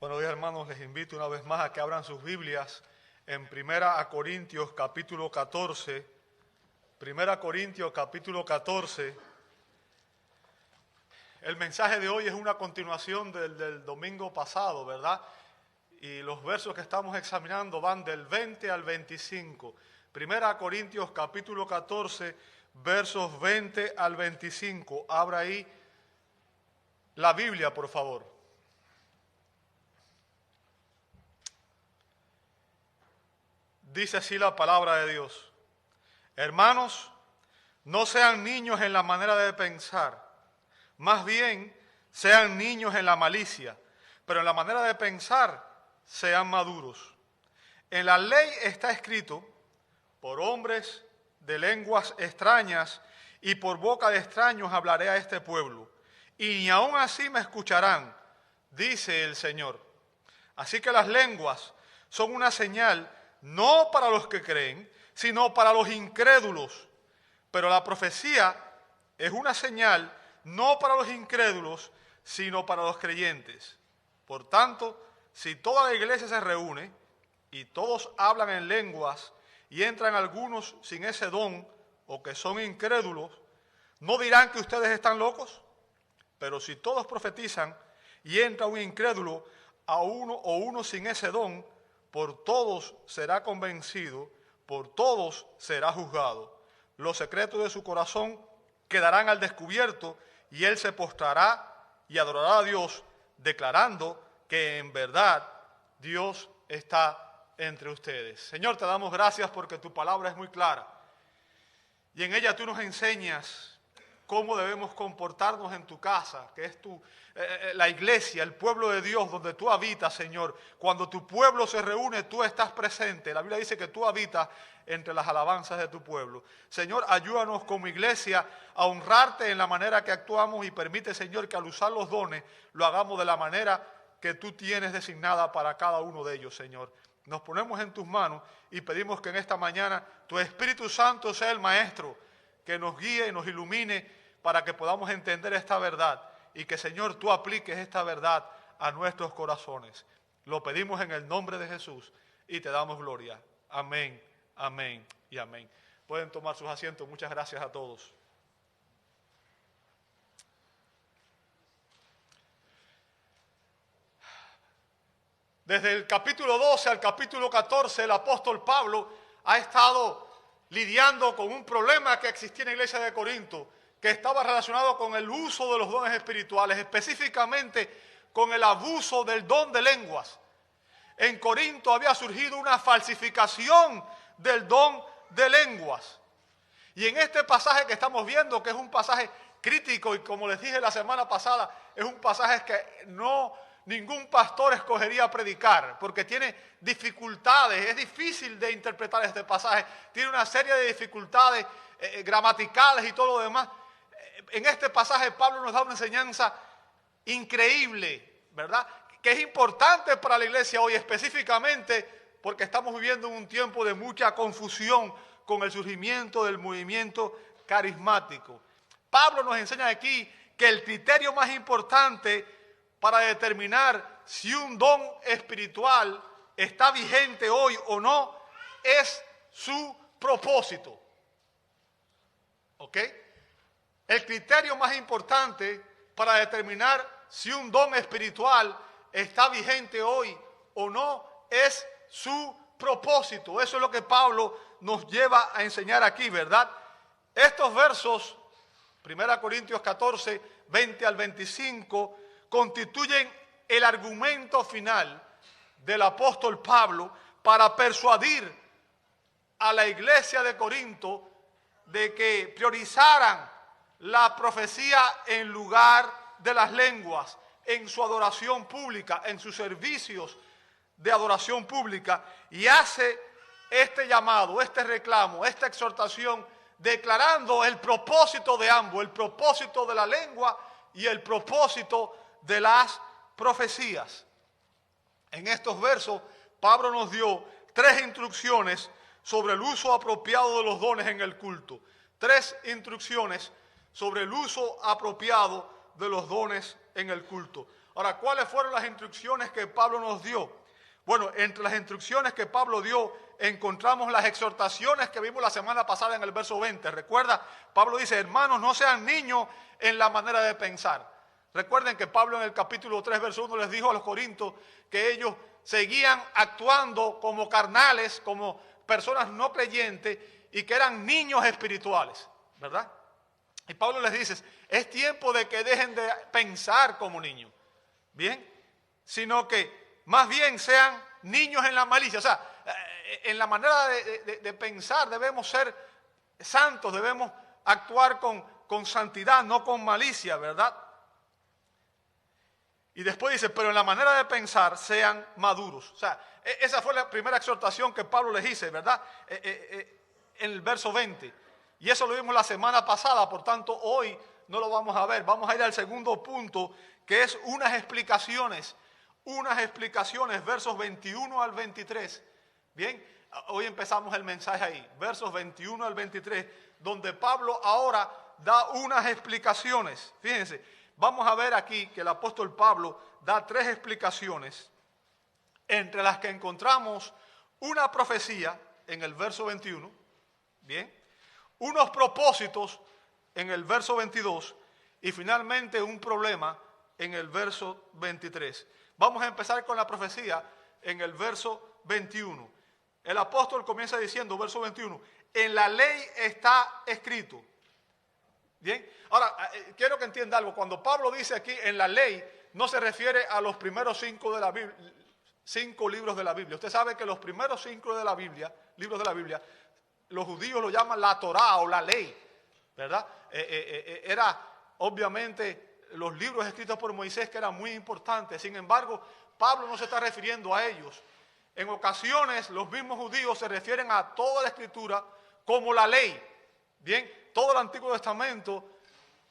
Buenos días, hermanos. Les invito una vez más a que abran sus Biblias en 1 Corintios capítulo 14. 1 Corintios capítulo 14. El mensaje de hoy es una continuación del domingo pasado, ¿verdad? Y los versos que estamos examinando van del 20 al 25. 1 Corintios capítulo 14, versos 20 al 25. Abra ahí la Biblia, por favor. Dice así la palabra de Dios: hermanos, no sean niños en la manera de pensar, más bien sean niños en la malicia, pero en la manera de pensar sean maduros. En la ley está escrito: por hombres de lenguas extrañas y por boca de extraños hablaré a este pueblo, y ni aun así me escucharán, dice el Señor. Así que las lenguas son una señal no para los que creen, sino para los incrédulos. Pero la profecía es una señal no para los incrédulos, sino para los creyentes. Por tanto, si toda la iglesia se reúne y todos hablan en lenguas y entran algunos sin ese don o que son incrédulos, ¿no dirán que ustedes están locos? Pero si todos profetizan y entra un incrédulo a uno sin ese don, por todos será convencido, por todos será juzgado. Los secretos de su corazón quedarán al descubierto y él se postrará y adorará a Dios, declarando que en verdad Dios está entre ustedes. Señor, te damos gracias porque tu palabra es muy clara y en ella tú nos enseñas cómo debemos comportarnos en tu casa, que es la iglesia, el pueblo de Dios donde tú habitas, Señor. Cuando tu pueblo se reúne, tú estás presente. La Biblia dice que tú habitas entre las alabanzas de tu pueblo. Señor, ayúdanos como iglesia a honrarte en la manera que actuamos y permite, Señor, que al usar los dones lo hagamos de la manera que tú tienes designada para cada uno de ellos, Señor. Nos ponemos en tus manos y pedimos que en esta mañana tu Espíritu Santo sea el maestro que nos guíe y nos ilumine para que podamos entender esta verdad y que, Señor, tú apliques esta verdad a nuestros corazones. Lo pedimos en el nombre de Jesús y te damos gloria. Amén, amén y amén. Pueden tomar sus asientos. Muchas gracias a todos. Desde el capítulo 12 al capítulo 14, el apóstol Pablo ha estado lidiando con un problema que existía en la iglesia de Corinto, que estaba relacionado con el uso de los dones espirituales, específicamente con el abuso del don de lenguas. En Corinto había surgido una falsificación del don de lenguas. Y en este pasaje que estamos viendo, que es un pasaje crítico y como les dije la semana pasada, es un pasaje que ningún pastor escogería predicar, porque tiene dificultades, es difícil de interpretar este pasaje, tiene una serie de dificultades gramaticales y todo lo demás. En este pasaje Pablo nos da una enseñanza increíble, ¿verdad? Que es importante para la iglesia hoy, específicamente porque estamos viviendo un tiempo de mucha confusión con el surgimiento del movimiento carismático. Pablo nos enseña aquí que el criterio más importante para determinar si un don espiritual está vigente hoy o no es su propósito. ¿Ok? El criterio más importante para determinar si un don espiritual está vigente hoy o no es su propósito. Eso es lo que Pablo nos lleva a enseñar aquí, ¿verdad? Estos versos, 1 Corintios 14, 20 al 25, constituyen el argumento final del apóstol Pablo para persuadir a la iglesia de Corinto de que priorizaran la profecía en lugar de las lenguas, en su adoración pública, en sus servicios de adoración pública, y hace este llamado, este reclamo, esta exhortación, declarando el propósito de ambos, el propósito de la lengua y el propósito de las profecías. En estos versos, Pablo nos dio 3 instrucciones sobre el uso apropiado de los dones en el culto. 3 instrucciones sobre el uso apropiado de los dones en el culto. Ahora, ¿cuáles fueron las instrucciones que Pablo nos dio? Bueno, entre las instrucciones que Pablo dio, encontramos las exhortaciones que vimos la semana pasada en el verso 20. Recuerda, Pablo dice, hermanos, no sean niños en la manera de pensar. Recuerden que Pablo en el capítulo 3, verso 1 les dijo a los corintios que ellos seguían actuando como carnales, como personas no creyentes y que eran niños espirituales, ¿verdad? Y Pablo les dice, es tiempo de que dejen de pensar como niños, ¿bien? Sino que más bien sean niños en la malicia. O sea, en la manera de pensar debemos ser santos, debemos actuar con santidad, no con malicia, ¿verdad? Y después dice, pero en la manera de pensar sean maduros. O sea, esa fue la primera exhortación que Pablo les hizo, ¿verdad? En el verso 20. Y eso lo vimos la semana pasada, por tanto hoy no lo vamos a ver. Vamos a ir al segundo punto, que es unas explicaciones, versos 21 al 23. Bien, hoy empezamos el mensaje ahí, versos 21 al 23, donde Pablo ahora da unas explicaciones. Fíjense, vamos a ver aquí que el apóstol Pablo da 3 explicaciones, entre las que encontramos una profecía en el verso 21, bien, unos propósitos en el verso 22 y finalmente un problema en el verso 23. Vamos a empezar con la profecía en el verso 21. El apóstol comienza diciendo, verso 21, en la ley está escrito. Bien, ahora quiero que entienda algo. Cuando Pablo dice aquí en la ley, no se refiere a los primeros 5 de la Biblia, 5 libros de la Biblia. Usted sabe que los primeros 5 de la Biblia, libros de la Biblia, los judíos lo llaman la Torá o la ley, ¿verdad? Era obviamente los libros escritos por Moisés, que eran muy importantes. Sin embargo, Pablo no se está refiriendo a ellos. En ocasiones los mismos judíos se refieren a toda la escritura como la ley. Bien, todo el Antiguo Testamento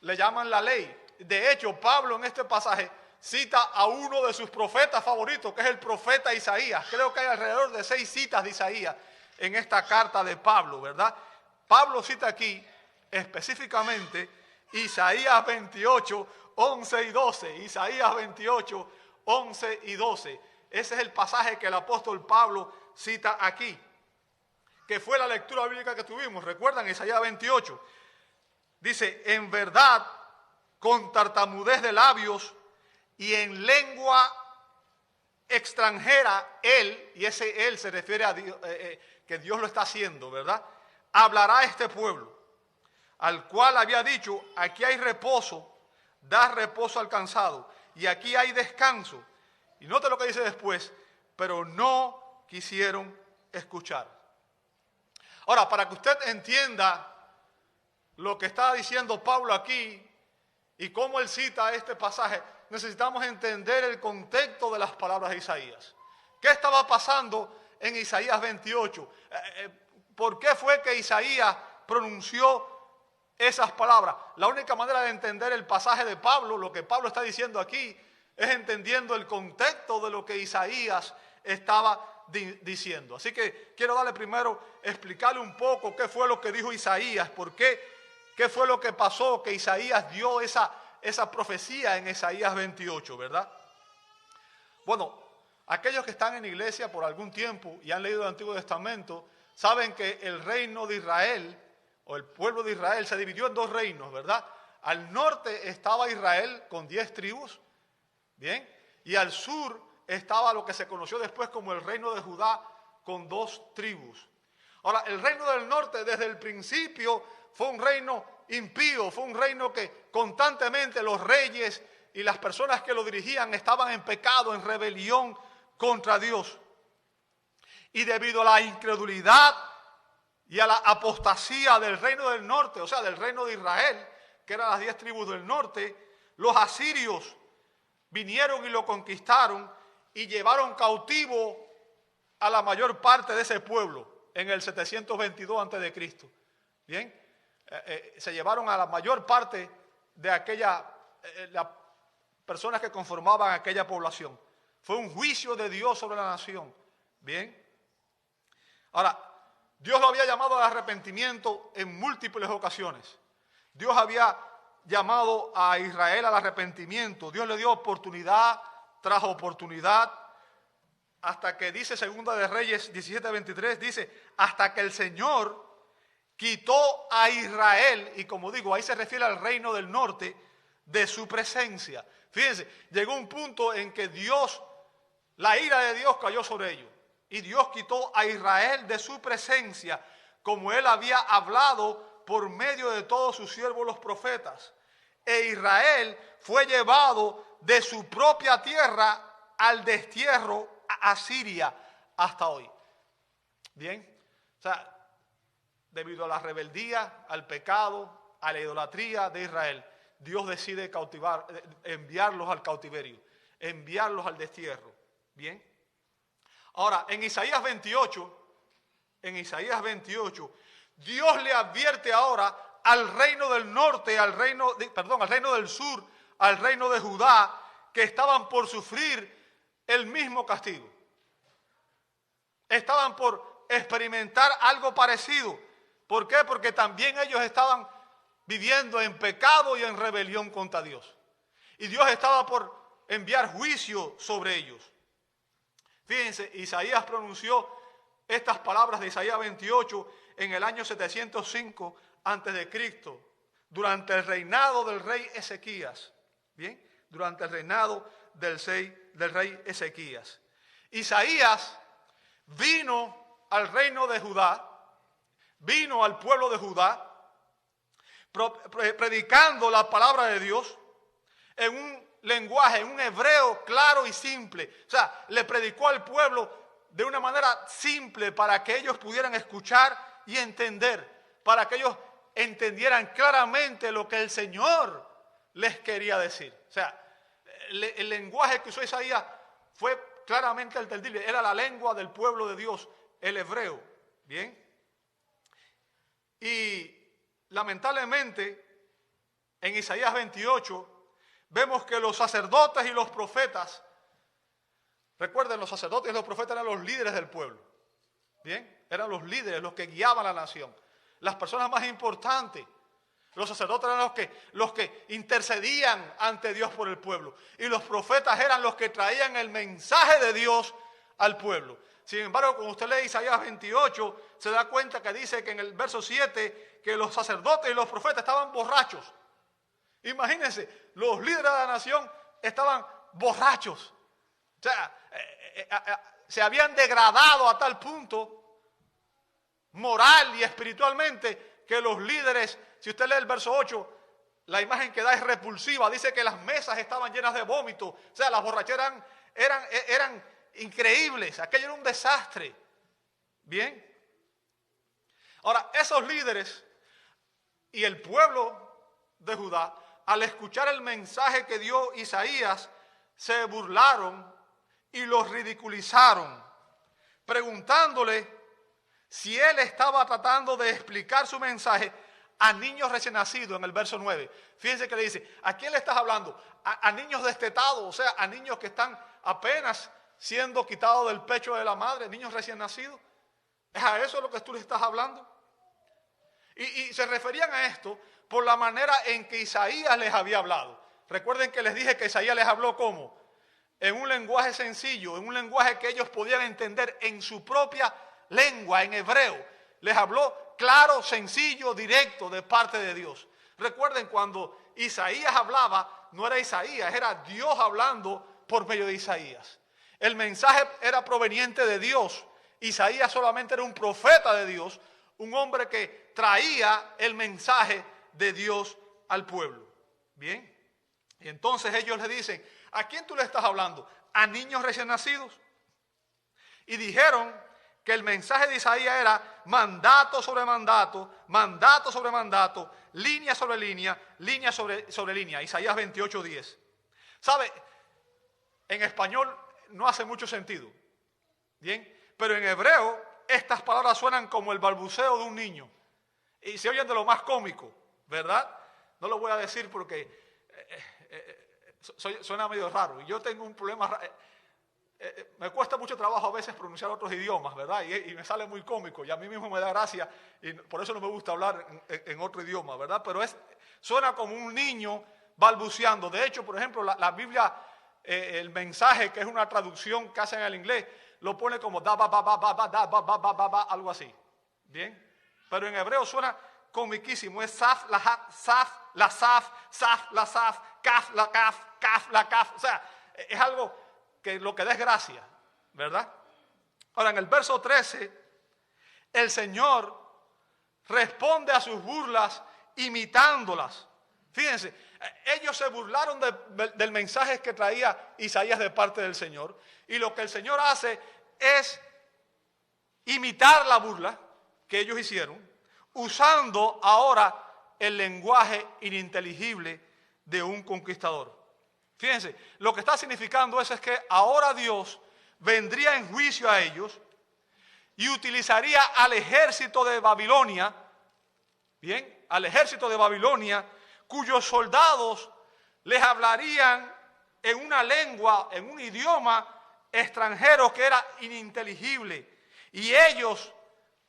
le llaman la ley. De hecho, Pablo en este pasaje cita a uno de sus profetas favoritos, que es el profeta Isaías. Creo que hay alrededor de 6 citas de Isaías en esta carta de Pablo, ¿verdad? Pablo cita aquí específicamente Isaías 28, 11 y 12. Isaías 28, 11 y 12. Ese es el pasaje que el apóstol Pablo cita aquí, que fue la lectura bíblica que tuvimos. ¿Recuerdan? Isaías 28. Dice, en verdad, con tartamudez de labios y en lengua extranjera, él, y ese él se refiere a Dios, que Dios lo está haciendo, ¿verdad? Hablará este pueblo, al cual había dicho, aquí hay reposo, da reposo al cansado, y aquí hay descanso. Y note lo que dice después, pero no quisieron escuchar. Ahora, para que usted entienda lo que está diciendo Pablo aquí y cómo él cita este pasaje, necesitamos entender el contexto de las palabras de Isaías. ¿Qué estaba pasando en Isaías 28? ¿Por qué fue que Isaías pronunció esas palabras? La única manera de entender el pasaje de Pablo, lo que Pablo está diciendo aquí, es entendiendo el contexto de lo que Isaías estaba diciendo. Así que quiero darle primero, explicarle un poco qué fue lo que dijo Isaías, por qué fue lo que pasó, que Isaías dio esa profecía en Isaías 28, ¿verdad? Bueno, aquellos que están en iglesia por algún tiempo y han leído el Antiguo Testamento, saben que el reino de Israel, o el pueblo de Israel, se dividió en 2 reinos, ¿verdad? Al norte estaba Israel con 10 tribus, ¿bien? Y al sur estaba lo que se conoció después como el reino de Judá con 2 tribus. Ahora, el reino del norte desde el principio fue un reino impío, fue un reino que constantemente los reyes y las personas que lo dirigían estaban en pecado, en rebelión contra Dios. Y debido a la incredulidad y a la apostasía del reino del norte, o sea, del reino de Israel, que eran las 10 tribus del norte, los asirios vinieron y lo conquistaron y llevaron cautivo a la mayor parte de ese pueblo en el 722 a.C. Bien, se llevaron a la mayor parte de las personas que conformaban aquella población. Fue un juicio de Dios sobre la nación. Bien, ahora, Dios lo había llamado al arrepentimiento en múltiples ocasiones. Dios había llamado a Israel al arrepentimiento. Dios le dio oportunidad tras oportunidad, hasta que dice Segunda de Reyes 17:23, dice, hasta que el Señor quitó a Israel, y como digo, ahí se refiere al reino del norte, de su presencia. Fíjense, llegó un punto en que la ira de Dios cayó sobre ellos, y Dios quitó a Israel de su presencia, como Él había hablado por medio de todos sus siervos los profetas. E Israel fue llevado de su propia tierra al destierro a Siria hasta hoy. Bien, o sea, debido a la rebeldía, al pecado, a la idolatría de Israel, Dios decide enviarlos al cautiverio, enviarlos al destierro. Bien. Ahora, en Isaías 28, Dios le advierte ahora al reino del norte, al reino del sur, al reino de Judá, que estaban por sufrir el mismo castigo. Estaban por experimentar algo parecido. ¿Por qué? Porque también ellos estaban viviendo en pecado y en rebelión contra Dios. Y Dios estaba por enviar juicio sobre ellos. Fíjense, Isaías pronunció estas palabras de Isaías 28 en el año 705 a.C., durante el reinado del rey Ezequías. Bien, durante el reinado del rey Ezequías. Isaías vino al reino de Judá, vino al pueblo de Judá, predicando la palabra de Dios en un lenguaje, en un hebreo claro y simple. O sea, le predicó al pueblo de una manera simple para que ellos pudieran escuchar y entender, para que ellos entendieran claramente lo que el Señor les quería decir. O sea, el lenguaje que usó Isaías fue claramente entendible, era la lengua del pueblo de Dios, el hebreo. Bien. Y lamentablemente, en Isaías 28, vemos que los sacerdotes y los profetas, recuerden, los sacerdotes y los profetas eran los líderes del pueblo. Bien, eran los líderes, los que guiaban a la nación, las personas más importantes. Los sacerdotes eran los que intercedían ante Dios por el pueblo. Y los profetas eran los que traían el mensaje de Dios al pueblo. Sin embargo, cuando usted lee Isaías 28, se da cuenta que dice que en el verso 7, que los sacerdotes y los profetas estaban borrachos. Imagínense, los líderes de la nación estaban borrachos. O sea, se habían degradado a tal punto, moral y espiritualmente, que los líderes, si usted lee el verso 8, la imagen que da es repulsiva. Dice que las mesas estaban llenas de vómito. O sea, las borracheras eran increíbles. Aquello era un desastre. Bien. Ahora, esos líderes y el pueblo de Judá, al escuchar el mensaje que dio Isaías, se burlaron y los ridiculizaron, preguntándole si él estaba tratando de explicar su mensaje a niños recién nacidos, en el verso 9. Fíjense que le dice, ¿a quién le estás hablando? A niños destetados, o sea, a niños que están apenas siendo quitados del pecho de la madre, niños recién nacidos. ¿Es a eso lo que tú le estás hablando? Y se referían a esto por la manera en que Isaías les había hablado. Recuerden que les dije que Isaías les habló ¿cómo? En un lenguaje sencillo, en un lenguaje que ellos podían entender en su propia lengua, en hebreo. Les habló claro, sencillo, directo de parte de Dios. Recuerden, cuando Isaías hablaba, no era Isaías, era Dios hablando por medio de Isaías. El mensaje era proveniente de Dios. Isaías solamente era un profeta de Dios, un hombre que traía el mensaje de Dios al pueblo. Bien. Y entonces ellos le dicen, ¿a quién tú le estás hablando? ¿A niños recién nacidos? Y dijeron que el mensaje de Isaías era mandato sobre mandato, mandato sobre mandato, línea sobre línea, línea sobre línea. Isaías 28:10. ¿Sabe? En español no hace mucho sentido. Bien. Pero en hebreo estas palabras suenan como el balbuceo de un niño. Y se oyen de lo más cómico, ¿verdad? No lo voy a decir porque suena medio raro. Y yo tengo un problema. me cuesta mucho trabajo a veces pronunciar otros idiomas, ¿verdad? Y me sale muy cómico y a mí mismo me da gracia y por eso no me gusta hablar en otro idioma, ¿verdad? Pero suena como un niño balbuceando. De hecho, por ejemplo, la Biblia, el mensaje, que es una traducción que hacen en el inglés, lo pone como da, ba, ba, ba, ba, ba, da, ba, ba, ba, ba, ba, algo así. ¿Bien? Pero en hebreo suena comiquísimo. Es saf, la saf, la saf, saf, la saf, kaf, la kaf, kaf, la kaf. O sea, es algo que lo que da es gracia, ¿verdad? Ahora, en el verso 13, el Señor responde a sus burlas imitándolas. Fíjense, ellos se burlaron del mensaje que traía Isaías de parte del Señor, y lo que el Señor hace es imitar la burla que ellos hicieron, usando ahora el lenguaje ininteligible de un conquistador. Fíjense, lo que está significando eso es que ahora Dios vendría en juicio a ellos y utilizaría al ejército de Babilonia, bien, al ejército de Babilonia, cuyos soldados les hablarían en una lengua, en un idioma extranjero que era ininteligible. Y ellos,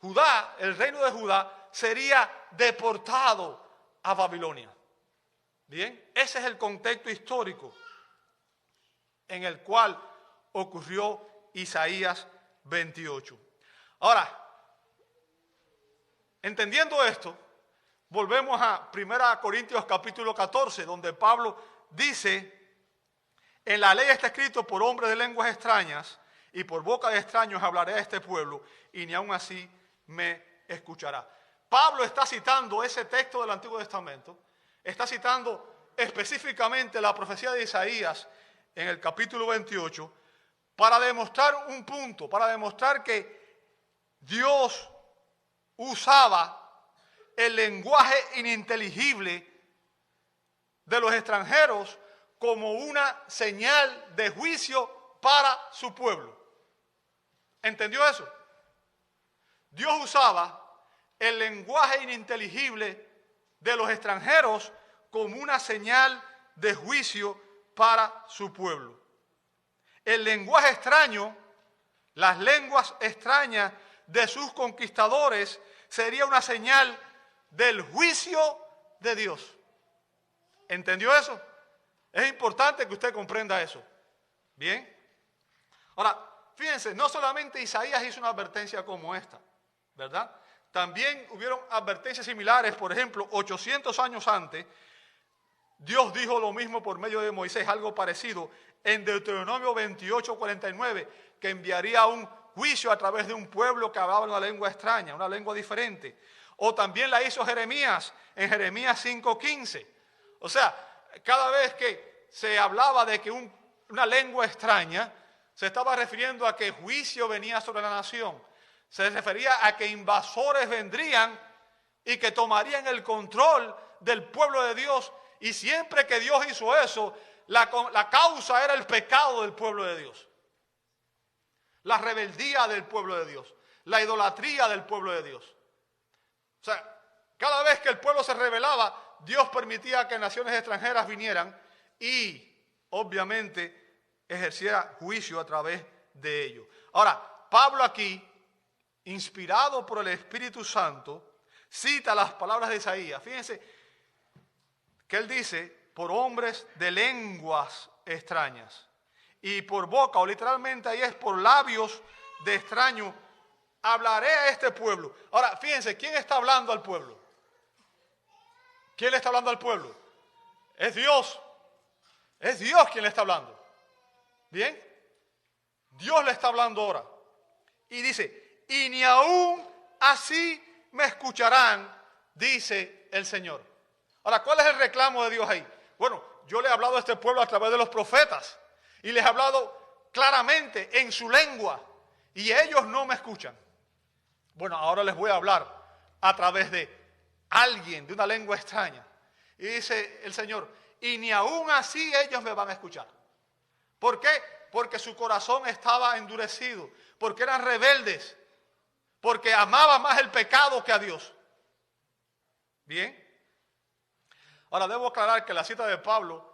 Judá, el reino de Judá, sería deportado a Babilonia. Bien, ese es el contexto histórico en el cual ocurrió Isaías 28. Ahora, entendiendo esto, volvemos a 1 Corintios capítulo 14, donde Pablo dice: en la ley está escrito, por hombres de lenguas extrañas y por boca de extraños hablaré a este pueblo, y ni aun así me escuchará. Pablo está citando ese texto del Antiguo Testamento, está citando específicamente la profecía de Isaías en el capítulo 28, para demostrar un punto, para demostrar que Dios usaba el lenguaje ininteligible de los extranjeros como una señal de juicio para su pueblo. ¿Entendió eso? Dios usaba el lenguaje ininteligible de los extranjeros como una señal de juicio para su pueblo. El lenguaje extraño, las lenguas extrañas de sus conquistadores, sería una señal del juicio de Dios. ¿Entendió eso? Es importante que usted comprenda eso. ¿Bien? Ahora, fíjense, no solamente Isaías hizo una advertencia como esta, ¿verdad? También hubieron advertencias similares. Por ejemplo, 800 años antes, Dios dijo lo mismo por medio de Moisés, algo parecido, en Deuteronomio 28:49, que enviaría un juicio a través de un pueblo que hablaba una lengua extraña, una lengua diferente. O también la hizo Jeremías, en Jeremías 5:15. O sea, cada vez que se hablaba de que una lengua extraña, se estaba refiriendo a que juicio venía sobre la nación. Se refería a que invasores vendrían y que tomarían el control del pueblo de Dios. Y siempre que Dios hizo eso, la causa era el pecado del pueblo de Dios. La rebeldía del pueblo de Dios. La idolatría del pueblo de Dios. O sea, cada vez que el pueblo se rebelaba, Dios permitía que naciones extranjeras vinieran y, obviamente, ejerciera juicio a través de ellos. Ahora, Pablo aquí, inspirado por el Espíritu Santo, cita las palabras de Isaías. Fíjense que él dice, por hombres de lenguas extrañas. Y por boca, o literalmente ahí es por labios de extraño, hablaré a este pueblo. Ahora, fíjense, ¿quién está hablando al pueblo? ¿Quién le está hablando al pueblo? Es Dios. Es Dios quien le está hablando. ¿Bien? Dios le está hablando ahora. Y dice, y ni aún así me escucharán, dice el Señor. Ahora, ¿cuál es el reclamo de Dios ahí? Bueno, yo le he hablado a este pueblo a través de los profetas y les he hablado claramente en su lengua y ellos no me escuchan. Bueno, ahora les voy a hablar a través de alguien, de una lengua extraña. Y dice el Señor, y ni aún así ellos me van a escuchar. ¿Por qué? Porque su corazón estaba endurecido, porque eran rebeldes, porque amaban más el pecado que a Dios. ¿Bien? Ahora, debo aclarar que la cita de Pablo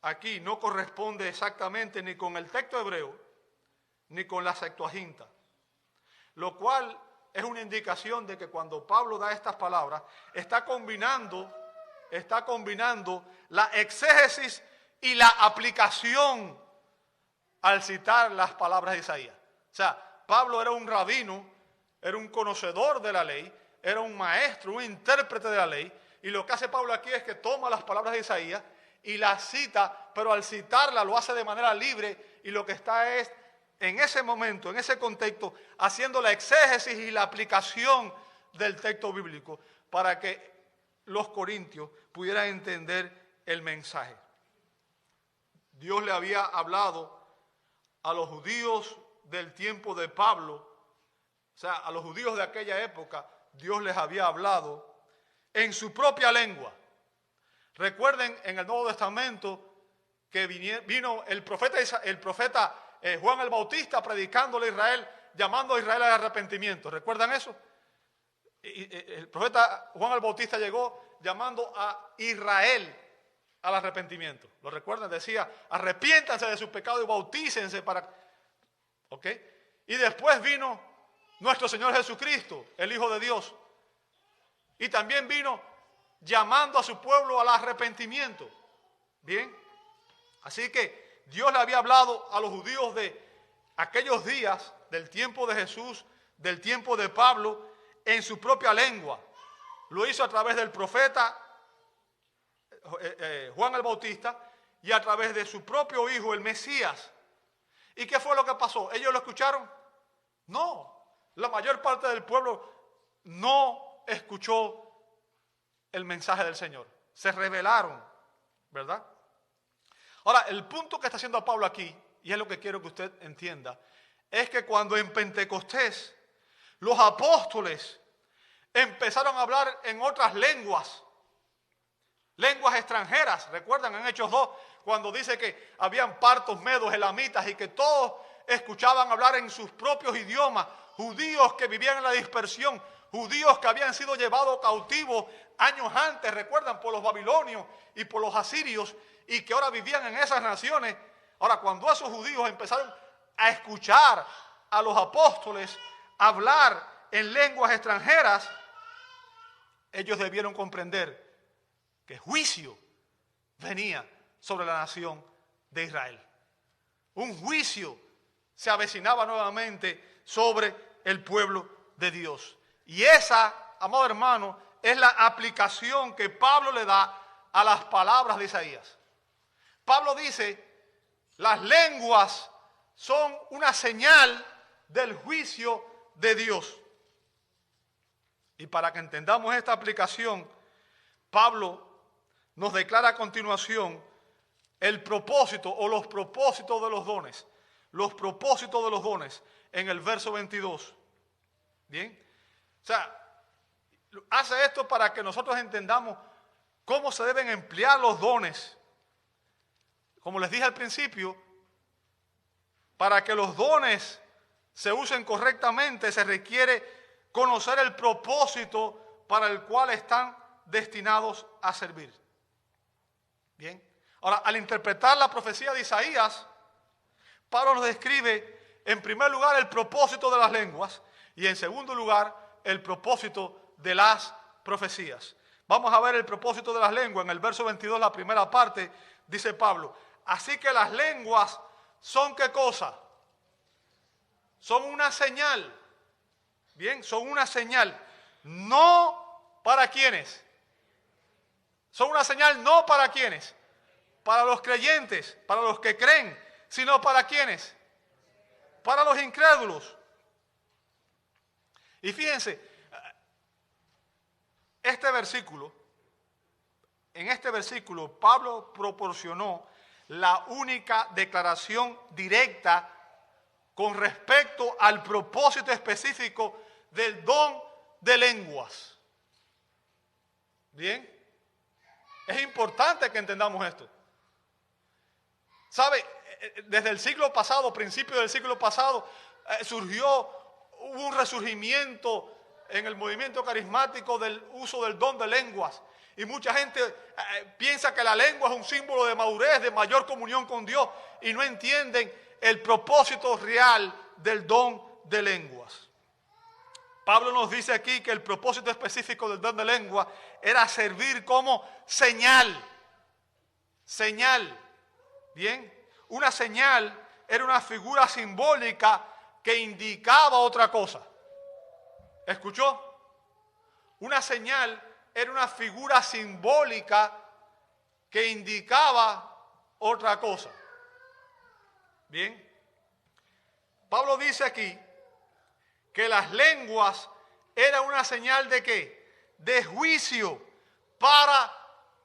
aquí no corresponde exactamente ni con el texto hebreo, ni con la Septuaginta. Lo cual es una indicación de que cuando Pablo da estas palabras, está combinando la exégesis y la aplicación al citar las palabras de Isaías. O sea, Pablo era un rabino, era un conocedor de la ley, era un maestro, un intérprete de la ley, y lo que hace Pablo aquí es que toma las palabras de Isaías y las cita, pero al citarla lo hace de manera libre, y lo que está es, en ese momento, en ese contexto, haciendo la exégesis y la aplicación del texto bíblico para que los corintios pudieran entender el mensaje. Dios le había hablado a los judíos del tiempo de Pablo, o sea, a los judíos de aquella época, Dios les había hablado en su propia lengua. Recuerden en el Nuevo Testamento que vino el profeta Juan el Bautista predicándole a Israel, llamando a Israel al arrepentimiento. ¿Recuerdan eso? El profeta Juan el Bautista llegó llamando a Israel al arrepentimiento. ¿Lo recuerdan? Decía, arrepiéntanse de sus pecados y bautícense para... ¿Ok? Y después vino nuestro Señor Jesucristo, el Hijo de Dios. Y también vino llamando a su pueblo al arrepentimiento. Bien. Así que Dios le había hablado a los judíos de aquellos días, del tiempo de Jesús, del tiempo de Pablo, en su propia lengua. Lo hizo a través del profeta Juan el Bautista y a través de su propio hijo, el Mesías. ¿Y qué fue lo que pasó? ¿Ellos lo escucharon? No. La mayor parte del pueblo no escuchó el mensaje del Señor. Se rebelaron, ¿verdad? Ahora, el punto que está haciendo Pablo aquí, y es lo que quiero que usted entienda, es que cuando en Pentecostés los apóstoles empezaron a hablar en otras lenguas extranjeras, recuerdan en Hechos 2, cuando dice que habían partos, medos, elamitas y que todos escuchaban hablar en sus propios idiomas, judíos que vivían en la dispersión, judíos que habían sido llevados cautivos años antes, recuerdan, por los babilonios y por los asirios, y que ahora vivían en esas naciones. Ahora, cuando esos judíos empezaron a escuchar a los apóstoles hablar en lenguas extranjeras, ellos debieron comprender que juicio venía sobre la nación de Israel. Un juicio se avecinaba nuevamente sobre el pueblo de Dios. Y esa, amado hermano, es la aplicación que Pablo le da a las palabras de Isaías. Pablo dice, las lenguas son una señal del juicio de Dios. Y para que entendamos esta aplicación, Pablo nos declara a continuación el propósito o los propósitos de los dones. Los propósitos de los dones en el verso 22. Bien. O sea, hace esto para que nosotros entendamos cómo se deben emplear los dones. Como les dije al principio, para que los dones se usen correctamente se requiere conocer el propósito para el cual están destinados a servir. Bien. Ahora, al interpretar la profecía de Isaías, Pablo nos describe en primer lugar el propósito de las lenguas y en segundo lugar el propósito de las profecías. Vamos a ver el propósito de las lenguas. En el verso 22, la primera parte, dice Pablo, así que las lenguas son ¿qué cosa? Son una señal. Bien, son una señal. No para quienes. Son una señal no para quienes. Para los creyentes, para los que creen, sino para quienes. Para los incrédulos. Y fíjense, en este versículo, Pablo proporcionó la única declaración directa con respecto al propósito específico del don de lenguas. Bien, es importante que entendamos esto. ¿Sabe? Desde el siglo pasado, principio del siglo pasado, hubo un resurgimiento en el movimiento carismático del uso del don de lenguas. Y mucha gente piensa que la lengua es un símbolo de madurez, de mayor comunión con Dios, y no entienden el propósito real del don de lenguas. Pablo nos dice aquí que el propósito específico del don de lengua era servir como señal. Señal. Bien. Una señal era una figura simbólica que indicaba otra cosa. ¿Escuchó? Una señal era una figura simbólica que indicaba otra cosa. Bien. Pablo dice aquí que las lenguas eran una señal ¿de qué? De juicio para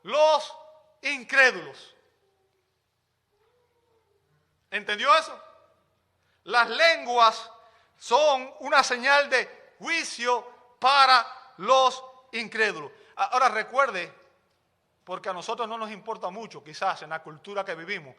los incrédulos. ¿Entendió eso? Las lenguas son una señal de juicio para los incrédulos. Ahora recuerde, porque a nosotros no nos importa mucho, quizás en la cultura que vivimos,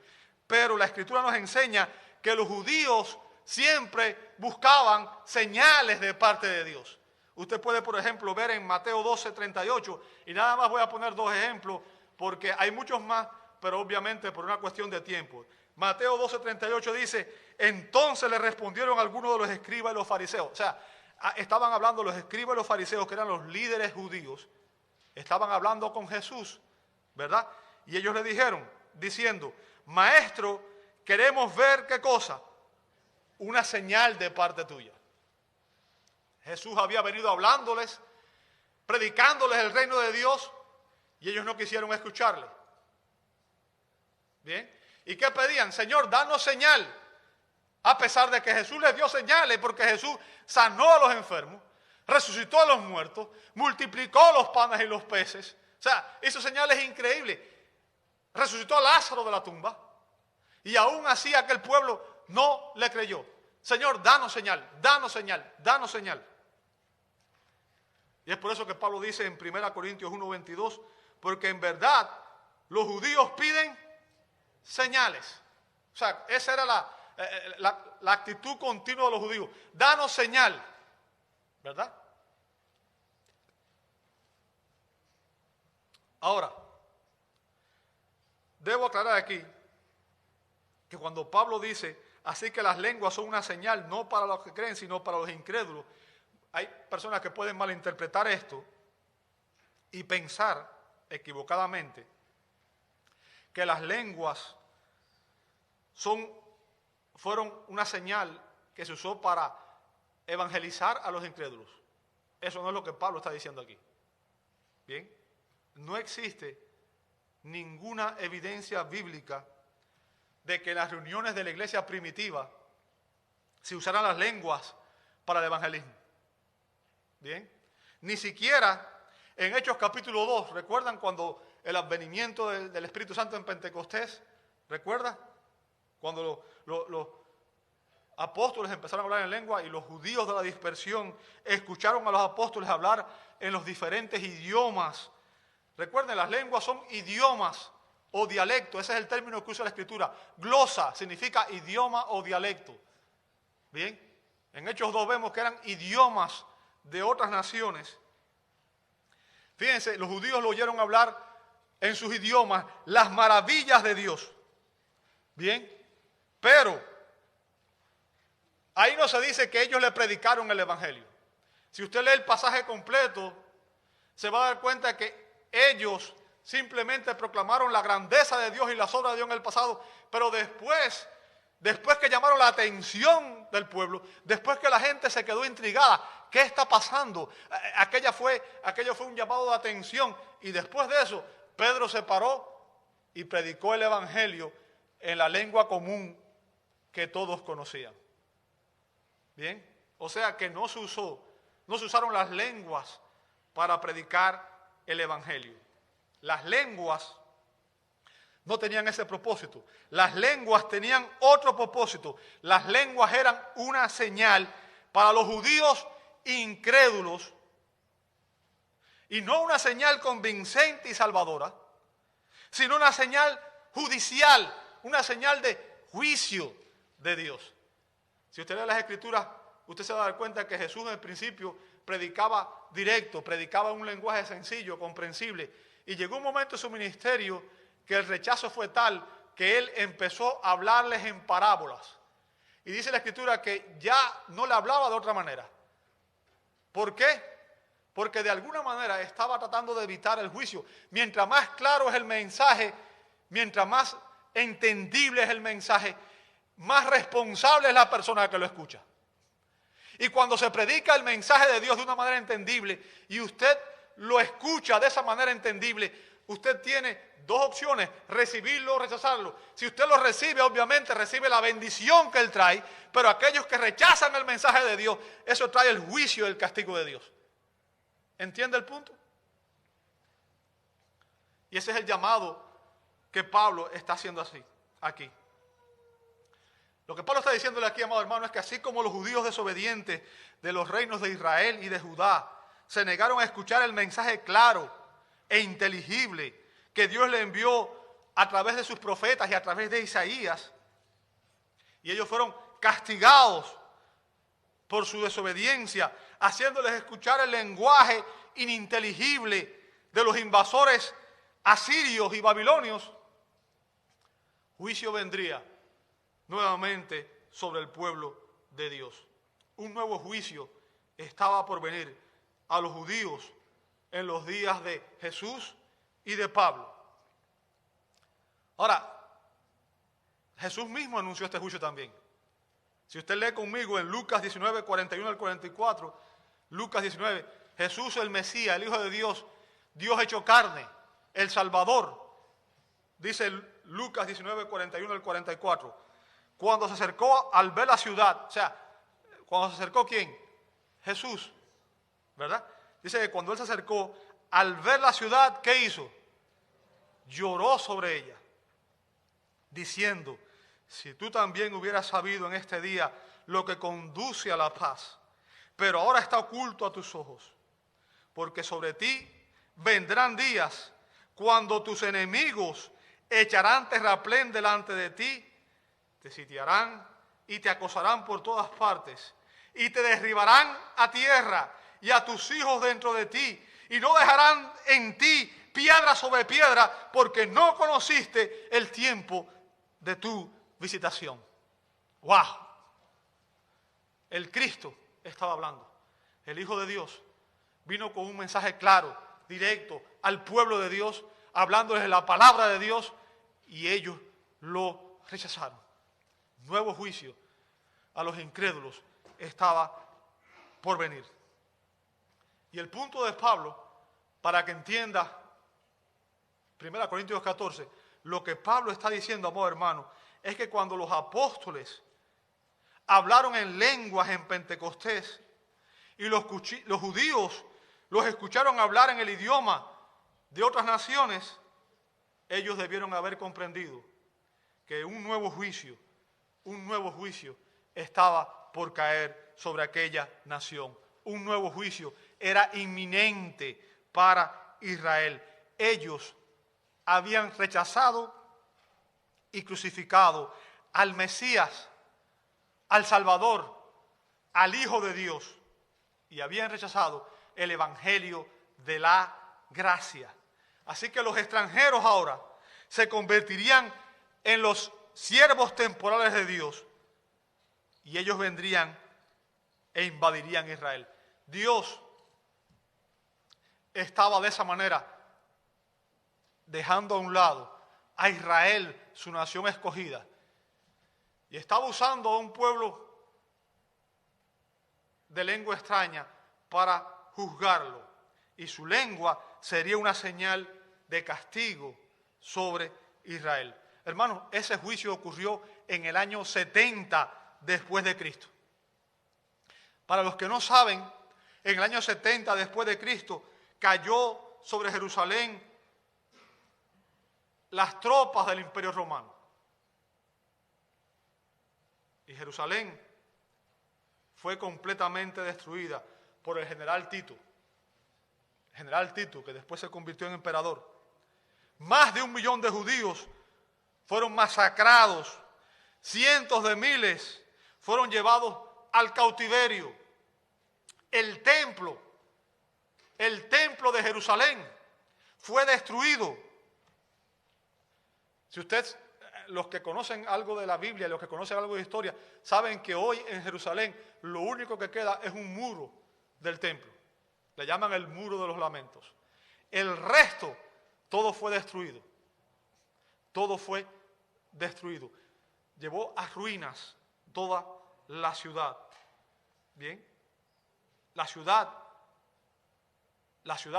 pero la Escritura nos enseña que los judíos siempre buscaban señales de parte de Dios. Usted puede, por ejemplo, ver en Mateo 12:38, y nada más voy a poner 2 ejemplos, porque hay muchos más, pero obviamente por una cuestión de tiempo. Mateo 12:38 dice, entonces le respondieron algunos de los escribas y los fariseos. O sea, estaban hablando los escribas y los fariseos, que eran los líderes judíos, estaban hablando con Jesús, ¿verdad? Y ellos le dijeron, diciendo, maestro, queremos ver ¿qué cosa? Una señal de parte tuya. Jesús había venido hablándoles, predicándoles el reino de Dios, y ellos no quisieron escucharle. Bien. ¿Y qué pedían? Señor, danos señal. A pesar de que Jesús les dio señales, porque Jesús sanó a los enfermos, resucitó a los muertos, multiplicó los panes y los peces. O sea, hizo señales increíbles. Resucitó a Lázaro de la tumba. Y aún así aquel pueblo no le creyó. Señor, danos señal, danos señal, danos señal. Y es por eso que Pablo dice en 1 Corintios 1:22, porque en verdad los judíos piden señales. O sea, esa era la actitud continua de los judíos. Danos señal, ¿verdad? Ahora, debo aclarar aquí que cuando Pablo dice, así que las lenguas son una señal no para los que creen, sino para los incrédulos, hay personas que pueden malinterpretar esto y pensar equivocadamente que las lenguas fueron una señal que se usó para evangelizar a los incrédulos. Eso no es lo que Pablo está diciendo aquí. Bien, no existe ninguna evidencia bíblica de que en las reuniones de la iglesia primitiva se usaran las lenguas para el evangelismo. Bien, ni siquiera en Hechos capítulo 2, ¿recuerdan cuando el advenimiento del Espíritu Santo en Pentecostés? ¿Recuerda? Cuando los apóstoles empezaron a hablar en lengua y los judíos de la dispersión escucharon a los apóstoles hablar en los diferentes idiomas. Recuerden, las lenguas son idiomas o dialecto, ese es el término que usa la Escritura. Glosa significa idioma o dialecto. Bien, en Hechos 2 vemos que eran idiomas de otras naciones. Fíjense, los judíos lo oyeron hablar en sus idiomas las maravillas de Dios. Bien, pero ahí no se dice que ellos le predicaron el evangelio. Si usted lee el pasaje completo, se va a dar cuenta de que ellos simplemente proclamaron la grandeza de Dios y las obras de Dios en el pasado, pero después que llamaron la atención del pueblo, después que la gente se quedó intrigada, ¿qué está pasando? Aquello fue un llamado de atención, y después de eso, Pedro se paró y predicó el evangelio en la lengua común que todos conocían. Bien, o sea que no se usaron las lenguas para predicar el evangelio. Las lenguas no tenían ese propósito. Las lenguas tenían otro propósito. Las lenguas eran una señal para los judíos incrédulos, y no una señal convincente y salvadora, sino una señal judicial, una señal de juicio de Dios. Si usted lee las Escrituras, usted se va a dar cuenta que Jesús en el principio predicaba directo, predicaba un lenguaje sencillo, comprensible, y llegó un momento en su ministerio que el rechazo fue tal que él empezó a hablarles en parábolas. Y dice la Escritura que ya no le hablaba de otra manera. ¿Por qué? Porque de alguna manera estaba tratando de evitar el juicio. Mientras más claro es el mensaje, mientras más entendible es el mensaje, más responsable es la persona que lo escucha. Y cuando se predica el mensaje de Dios de una manera entendible y usted lo escucha de esa manera entendible, usted tiene dos opciones: recibirlo o rechazarlo. Si usted lo recibe, obviamente recibe la bendición que Él trae, pero aquellos que rechazan el mensaje de Dios, eso trae el juicio y el castigo de Dios. ¿Entiende el punto? Y ese es el llamado que Pablo está haciendo así, aquí. Lo que Pablo está diciéndole aquí, amado hermano, es que así como los judíos desobedientes de los reinos de Israel y de Judá se negaron a escuchar el mensaje claro e inteligible que Dios le envió a través de sus profetas y a través de Isaías, y ellos fueron castigados por su desobediencia, haciéndoles escuchar el lenguaje ininteligible de los invasores asirios y babilonios, juicio vendría nuevamente sobre el pueblo de Dios. Un nuevo juicio estaba por venir a los judíos en los días de Jesús y de Pablo. Ahora, Jesús mismo anunció este juicio también. Si usted lee conmigo en Lucas 19, 41 al 44, Lucas 19, Jesús el Mesías, el Hijo de Dios, Dios hecho carne, el Salvador, dice Lucas 19, 41 al 44. Cuando se acercó al ver la ciudad, o sea, cuando se acercó ¿quién? Jesús, ¿verdad? Dice que cuando Él se acercó, al ver la ciudad, ¿qué hizo? Lloró sobre ella, diciendo: si tú también hubieras sabido en este día lo que conduce a la paz, pero ahora está oculto a tus ojos, porque sobre ti vendrán días cuando tus enemigos echarán terraplén delante de ti, te sitiarán y te acosarán por todas partes, y te derribarán a tierra y a tus hijos dentro de ti, y no dejarán en ti piedra sobre piedra, porque no conociste el tiempo de tu visitación. ¡Wow! El Cristo estaba hablando. El Hijo de Dios vino con un mensaje claro, directo, al pueblo de Dios, hablándoles de la palabra de Dios, y ellos lo rechazaron. Nuevo juicio a los incrédulos estaba por venir. Y el punto de Pablo, para que entienda 1 Corintios 14, lo que Pablo está diciendo, amado hermano, es que cuando los apóstoles hablaron en lenguas en Pentecostés y los judíos los escucharon hablar en el idioma de otras naciones, ellos debieron haber comprendido que un nuevo juicio estaba por caer sobre aquella nación. Un nuevo juicio era inminente para Israel. Ellos habían rechazado y crucificado al Mesías, al Salvador, al Hijo de Dios, y habían rechazado el Evangelio de la gracia. Así que los extranjeros ahora se convertirían en los siervos temporales de Dios, y ellos vendrían e invadirían Israel. Dios estaba de esa manera dejando a un lado a Israel, su nación escogida, y estaba usando a un pueblo de lengua extraña para juzgarlo, y su lengua sería una señal de castigo sobre Israel. Hermanos, ese juicio ocurrió en el año 70 después de Cristo. Para los que no saben, en el año 70 después de Cristo cayó sobre Jerusalén las tropas del Imperio Romano. Y Jerusalén fue completamente destruida por el general Tito. El general Tito, que después se convirtió en emperador. Más de 1 millón de judíos fueron masacrados. Cientos de miles fueron llevados al cautiverio. El templo de Jerusalén fue destruido. Si usted los que conocen algo de la Biblia, los que conocen algo de historia, saben que hoy en Jerusalén lo único que queda es un muro del templo. Le llaman el muro de los lamentos. El resto, todo fue destruido. Todo fue destruido. Llevó a ruinas toda la ciudad. Bien. La ciudad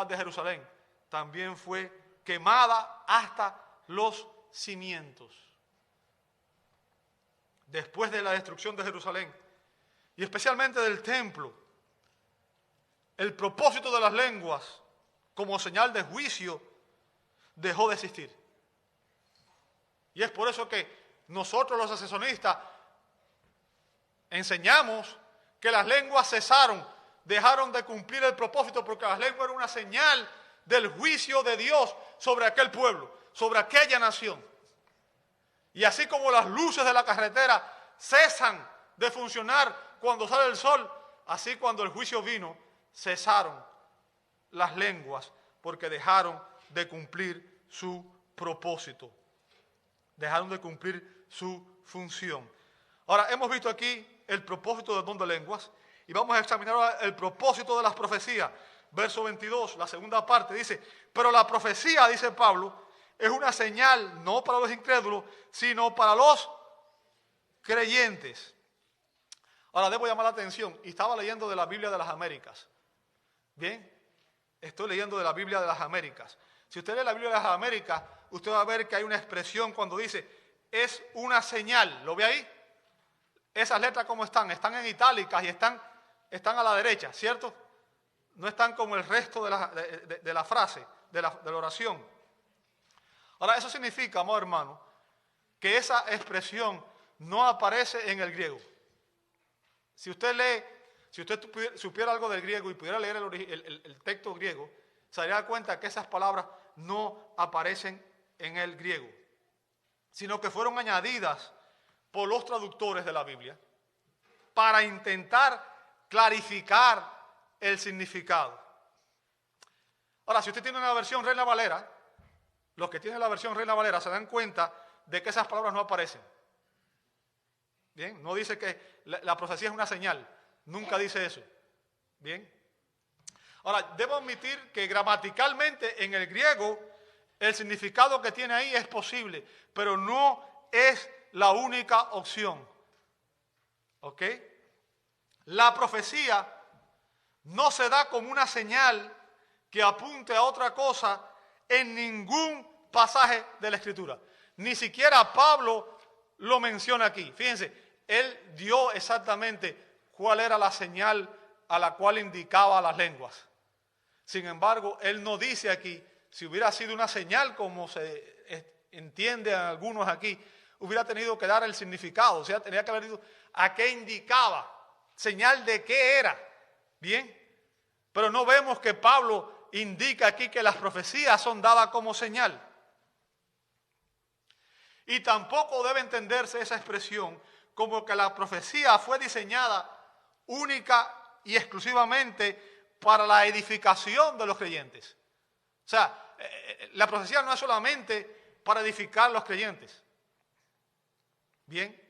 de Jerusalén también fue quemada hasta los cimientos. Después de la destrucción de Jerusalén, y especialmente del templo, el propósito de las lenguas como señal de juicio dejó de existir. Y es por eso que nosotros los ascensionistas enseñamos que las lenguas cesaron, dejaron de cumplir el propósito, porque las lenguas eran una señal del juicio de Dios sobre aquel pueblo, sobre aquella nación. Y así como las luces de la carretera cesan de funcionar cuando sale el sol, así cuando el juicio vino, cesaron las lenguas porque dejaron de cumplir su propósito. Dejaron de cumplir su función. Ahora, hemos visto aquí el propósito del don de lenguas y vamos a examinar ahora el propósito de las profecías. Verso 22, la segunda parte, dice: pero la profecía, dice Pablo, es una señal no para los incrédulos, sino para los creyentes. Ahora, debo llamar la atención, y estaba leyendo de la Biblia de las Américas. Bien, estoy leyendo de la Biblia de las Américas. Si usted lee la Biblia de las Américas, usted va a ver que hay una expresión cuando dice, es una señal. ¿Lo ve ahí? Esas letras, ¿cómo están? Están en itálicas y están a la derecha, ¿cierto? No están como el resto de la frase, de la oración. Ahora, eso significa, amado hermano, que esa expresión no aparece en el griego. Si usted supiera algo del griego y pudiera leer el texto griego, se daría cuenta que esas palabras no aparecen en el griego, sino que fueron añadidas por los traductores de la Biblia para intentar clarificar el significado. Ahora, si usted tiene una versión Reina Valera, los que tienen la versión Reina Valera se dan cuenta de que esas palabras no aparecen. Bien, no dice que la profecía es una señal, nunca dice eso. Bien. Ahora, debo admitir que gramaticalmente en el griego el significado que tiene ahí es posible, pero no es la única opción. ¿Ok? La profecía no se da como una señal que apunte a otra cosa en ningún pasaje de la Escritura. Ni siquiera Pablo lo menciona aquí. Fíjense, él dio exactamente cuál era la señal a la cual indicaba las lenguas. Sin embargo, él no dice aquí, si hubiera sido una señal como se entiende a algunos aquí, hubiera tenido que dar el significado, o sea, tenía que haber dicho a qué indicaba, señal de qué era. Bien, pero no vemos que Pablo indica aquí que las profecías son dadas como señal. Y tampoco debe entenderse esa expresión como que la profecía fue diseñada única y exclusivamente para la edificación de los creyentes. O sea, la profecía no es solamente para edificar a los creyentes. Bien,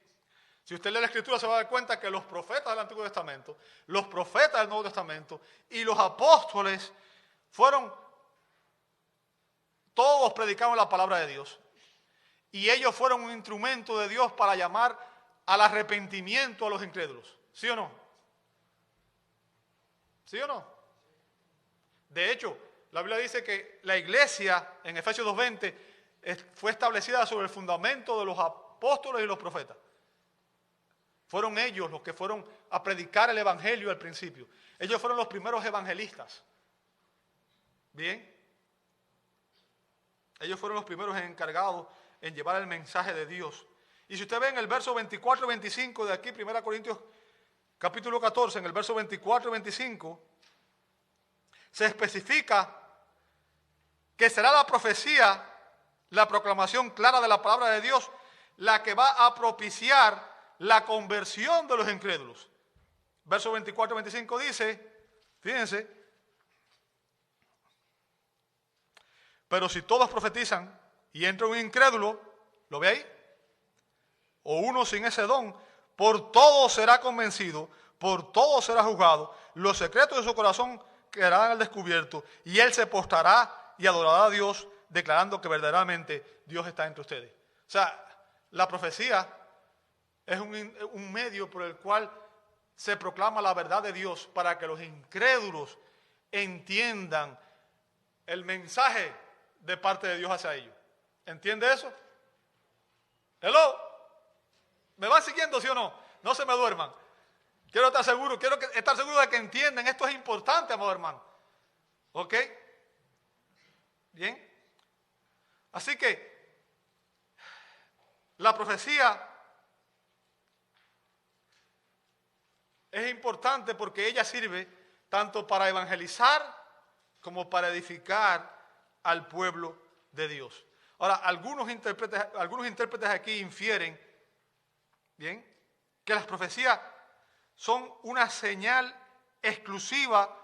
si usted lee la Escritura se va a dar cuenta que los profetas del Antiguo Testamento, los profetas del Nuevo Testamento y los apóstoles todos predicaban la palabra de Dios. Y ellos fueron un instrumento de Dios para llamar al arrepentimiento a los incrédulos. ¿Sí o no? ¿Sí o no? De hecho, la Biblia dice que la iglesia, en Efesios 2:20, fue establecida sobre el fundamento de los apóstoles y los profetas. Fueron ellos los que fueron a predicar el evangelio al principio. Ellos fueron los primeros evangelistas. Bien. Ellos fueron los primeros encargados en llevar el mensaje de Dios. Y si usted ve en el verso 24 y 25 de aquí, 1 Corintios capítulo 14, en el verso 24 y 25, se especifica que será la profecía, la proclamación clara de la palabra de Dios, la que va a propiciar la conversión de los incrédulos. Verso 24 y 25 dice, fíjense, pero si todos profetizan y entra un incrédulo, ¿lo ve ahí? o uno sin ese don, por todo será convencido, por todo será juzgado, los secretos de su corazón quedarán al descubierto, y él se postrará y adorará a Dios, declarando que verdaderamente Dios está entre ustedes. O sea, la profecía es un medio por el cual se proclama la verdad de Dios para que los incrédulos entiendan el mensaje de parte de Dios hacia ellos. ¿Entiende eso? Hello. ¿Me van siguiendo, sí o no? No se me duerman. Quiero estar seguro de que entienden. Esto es importante, amado hermano. ¿Ok? Bien. Así que la profecía es importante porque ella sirve tanto para evangelizar como para edificar al pueblo de Dios. Ahora, algunos intérpretes aquí infieren, bien, que las profecías son una señal exclusiva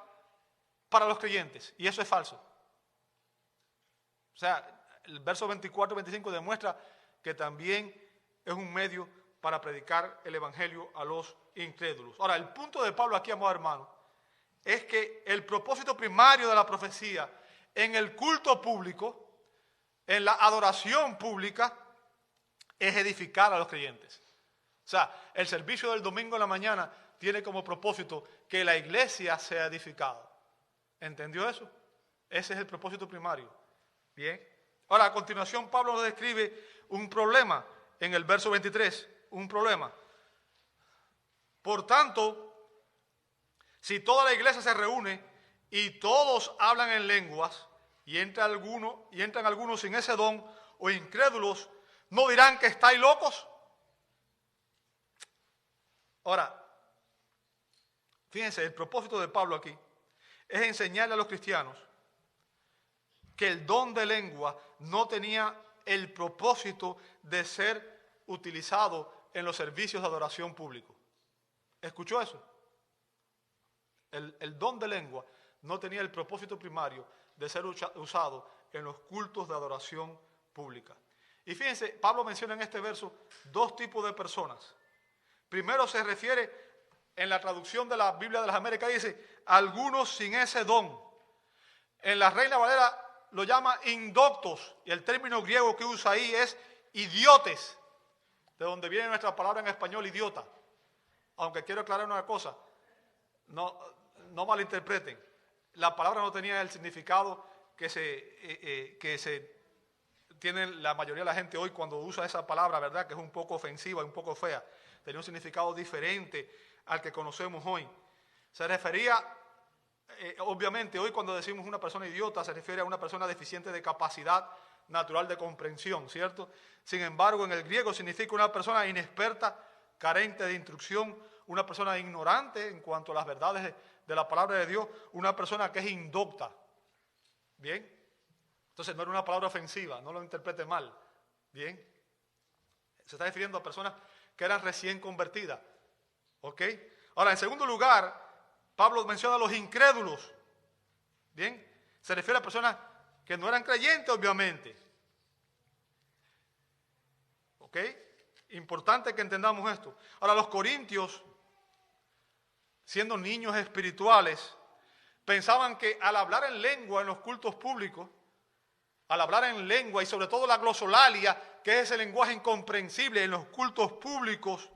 para los creyentes, y eso es falso. O sea, el verso 24 y 25 demuestra que también es un medio para predicar el evangelio a los incrédulos. Ahora, el punto de Pablo aquí, amado hermano, es que el propósito primario de la profecía en el culto público, en la adoración pública, es edificar a los creyentes. O sea, el servicio del domingo en la mañana tiene como propósito que la iglesia sea edificada. ¿Entendió eso? Ese es el propósito primario. Bien. Ahora, a continuación, Pablo nos describe un problema en el verso 23. Un problema. Por tanto, si toda la iglesia se reúne y todos hablan en lenguas, y entran algunos sin ese don o incrédulos, ¿no dirán que estáis locos? Ahora, fíjense, el propósito de Pablo aquí es enseñarle a los cristianos que el don de lengua no tenía el propósito de ser utilizado en los servicios de adoración público. ¿Escuchó eso? El don de lengua no tenía el propósito primario de ser usado en los cultos de adoración pública. Y fíjense, Pablo menciona en este verso dos tipos de personas. Primero se refiere, en la traducción de la Biblia de las Américas, dice, algunos sin ese don. En la Reina Valera lo llama indoctos, y el término griego que usa ahí es idiotes, de donde viene nuestra palabra en español idiota. Aunque quiero aclarar una cosa, no malinterpreten, la palabra no tenía el significado que se tiene la mayoría de la gente hoy cuando usa esa palabra, ¿verdad? Que es un poco ofensiva y un poco fea. Tenía un significado diferente al que conocemos hoy. Se refería, obviamente, hoy cuando decimos una persona idiota, se refiere a una persona deficiente de capacidad natural de comprensión, ¿cierto? Sin embargo, en el griego significa una persona inexperta, carente de instrucción, una persona ignorante en cuanto a las verdades de la palabra de Dios, una persona que es indocta. ¿Bien? Entonces no era una palabra ofensiva, no lo interprete mal. ¿Bien? Se está refiriendo a personas que eran recién convertidas. ¿Ok? Ahora, en segundo lugar, Pablo menciona a los incrédulos. ¿Bien? Se refiere a personas que no eran creyentes, obviamente. ¿Ok? Importante que entendamos esto. Ahora, los corintios, siendo niños espirituales, pensaban que al hablar en lengua en los cultos públicos, al hablar en lengua y sobre todo la glosolalia, que es ese lenguaje incomprensible en los cultos públicos,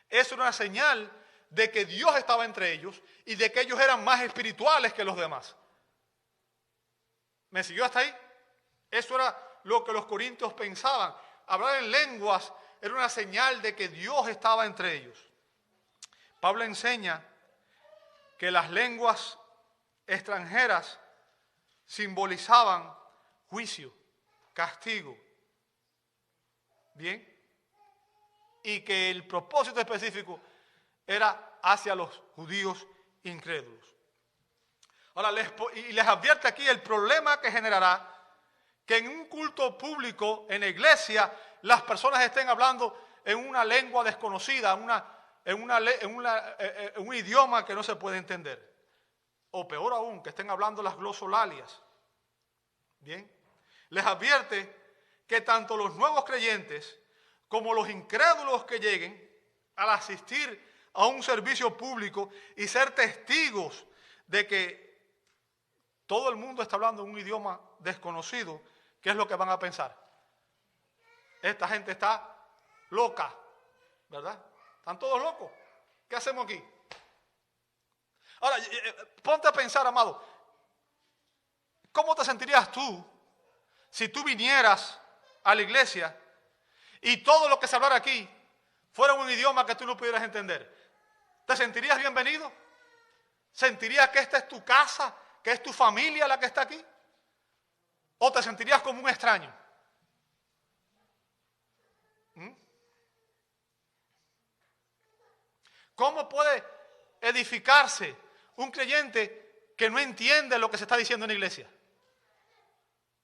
es una señal de que Dios estaba entre ellos y de que ellos eran más espirituales que los demás. ¿Me siguió hasta ahí? Eso era lo que los corintios pensaban. Hablar en lenguas era una señal de que Dios estaba entre ellos. Pablo enseña que las lenguas extranjeras simbolizaban juicio, castigo. ¿Bien? Y que el propósito específico era hacia los judíos incrédulos. Ahora, les advierte aquí el problema que generará que en un culto público, en la iglesia, las personas estén hablando en una lengua desconocida, en un idioma que no se puede entender. O peor aún, que estén hablando las glosolalias. Bien. Les advierte que tanto los nuevos creyentes como los incrédulos que lleguen al asistir a un servicio público y ser testigos de que todo el mundo está hablando un idioma desconocido, ¿qué es lo que van a pensar? Esta gente está loca, ¿verdad? Están todos locos. ¿Qué hacemos aquí? Ahora, ponte a pensar, amado, ¿cómo te sentirías tú si tú vinieras a la iglesia y todo lo que se hablara aquí fuera un idioma que tú no pudieras entender? ¿Te sentirías bienvenido? ¿Sentirías que esta es tu casa, que es tu familia la que está aquí? ¿O te sentirías como un extraño? ¿Cómo puede edificarse un creyente que no entiende lo que se está diciendo en la iglesia?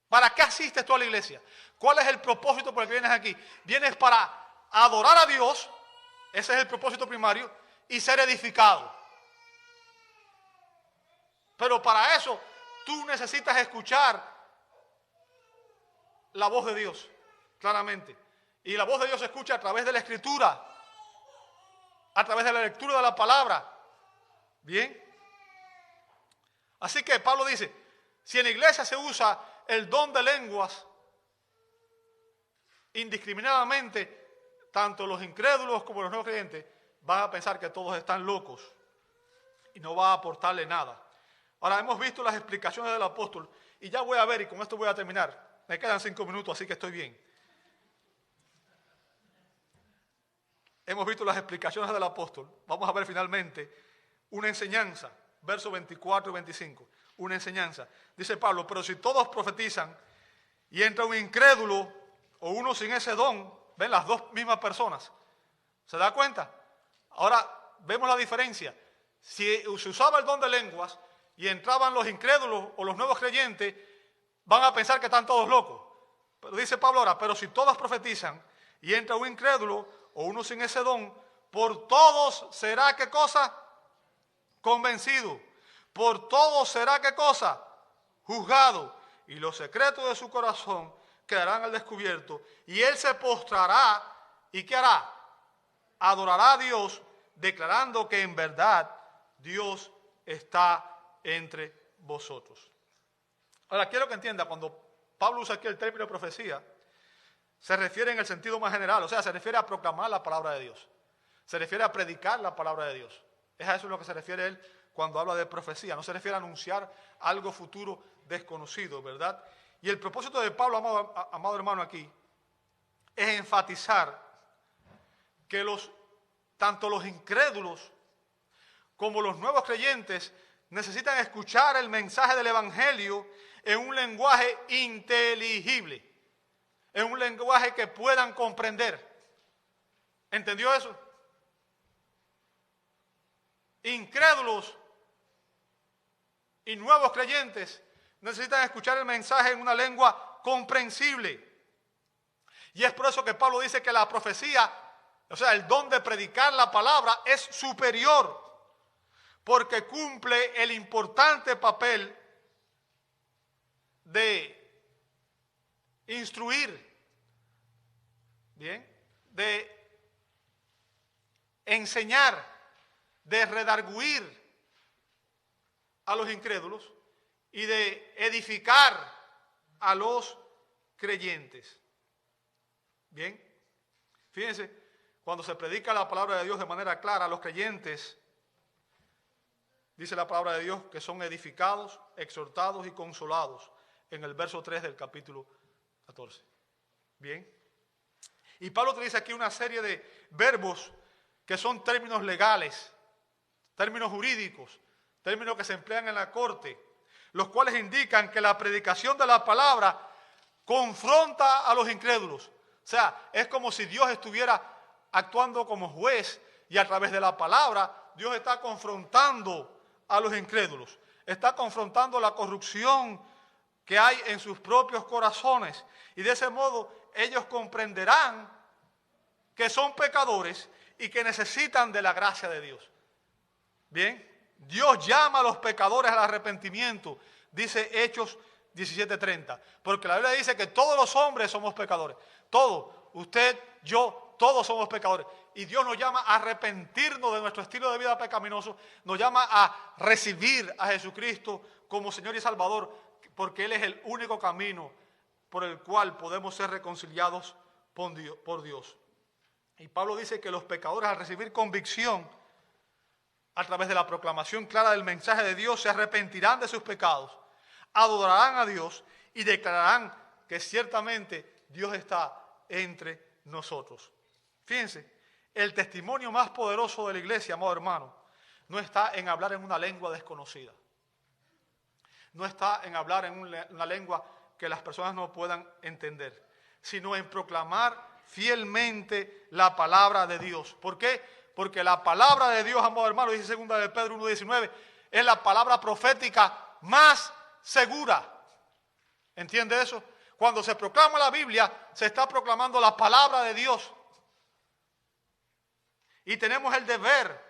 ¿Para qué asistes tú a la iglesia? ¿Cuál es el propósito por el que vienes aquí? Vienes para adorar a Dios, ese es el propósito primario, y ser edificado. Pero para eso tú necesitas escuchar la voz de Dios, claramente. Y la voz de Dios se escucha a través de la Escritura, a través de la lectura de la palabra. ¿Bien? Así que Pablo dice, si en la iglesia se usa el don de lenguas indiscriminadamente, tanto los incrédulos como los no creyentes van a pensar que todos están locos y no va a aportarle nada. Ahora, hemos visto las explicaciones del apóstol y ya voy a ver, y con esto voy a terminar. Me quedan 5 minutos, así que estoy bien. Hemos visto las explicaciones del apóstol. Vamos a ver finalmente una enseñanza, versos 24 y 25. Una enseñanza. Dice Pablo, pero si todos profetizan y entra un incrédulo o uno sin ese don, ven las dos mismas personas. ¿Se da cuenta? Ahora vemos la diferencia. Si se usaba el don de lenguas y entraban los incrédulos o los nuevos creyentes, van a pensar que están todos locos. Pero dice Pablo ahora, pero si todos profetizan y entra un incrédulo o uno sin ese don, por todos será ¿qué cosa? Convencido. Por todos será ¿qué cosa? Juzgado. Y los secretos de su corazón quedarán al descubierto. Y él se postrará y ¿qué hará? Adorará a Dios, declarando que en verdad Dios está entre vosotros. Ahora quiero que entienda, cuando Pablo usa aquí el término profecía, se refiere en el sentido más general, o sea, se refiere a proclamar la palabra de Dios. Se refiere a predicar la palabra de Dios. Es a eso lo que se refiere él cuando habla de profecía. No se refiere a anunciar algo futuro desconocido, ¿verdad? Y el propósito de Pablo, amado hermano, aquí, es enfatizar que tanto los incrédulos como los nuevos creyentes necesitan escuchar el mensaje del Evangelio en un lenguaje inteligible, en un lenguaje que puedan comprender. ¿Entendió eso? Incrédulos y nuevos creyentes necesitan escuchar el mensaje en una lengua comprensible. Y es por eso que Pablo dice que la profecía, o sea, el don de predicar la palabra es superior, porque cumple el importante papel de instruir, ¿bien? De enseñar, de redarguir a los incrédulos y de edificar a los creyentes. Bien, fíjense, cuando se predica la palabra de Dios de manera clara a los creyentes, dice la palabra de Dios que son edificados, exhortados y consolados en el verso 3 del capítulo 14. Bien, y Pablo utiliza aquí una serie de verbos que son términos legales, términos jurídicos, términos que se emplean en la corte, los cuales indican que la predicación de la palabra confronta a los incrédulos. O sea, es como si Dios estuviera actuando como juez y a través de la palabra Dios está confrontando a los incrédulos. Está confrontando la corrupción que hay en sus propios corazones. Y de ese modo ellos comprenderán que son pecadores y que necesitan de la gracia de Dios. Bien, Dios llama a los pecadores al arrepentimiento, dice Hechos 17:30, porque la Biblia dice que todos los hombres somos pecadores. Todos, usted, yo, todos somos pecadores. Y Dios nos llama a arrepentirnos de nuestro estilo de vida pecaminoso, nos llama a recibir a Jesucristo como Señor y Salvador, porque Él es el único camino por el cual podemos ser reconciliados por Dios. Y Pablo dice que los pecadores, al recibir convicción a través de la proclamación clara del mensaje de Dios, se arrepentirán de sus pecados, adorarán a Dios y declararán que ciertamente Dios está entre nosotros. Fíjense, el testimonio más poderoso de la iglesia, amado hermano, no está en hablar en una lengua desconocida. No está en hablar en una lengua que las personas no puedan entender, sino en proclamar fielmente la palabra de Dios. ¿Por qué? Porque la palabra de Dios, amado hermano, dice 2 de Pedro 1:19, es la palabra profética más segura. ¿Entiende eso? Cuando se proclama la Biblia, se está proclamando la palabra de Dios. Y tenemos el deber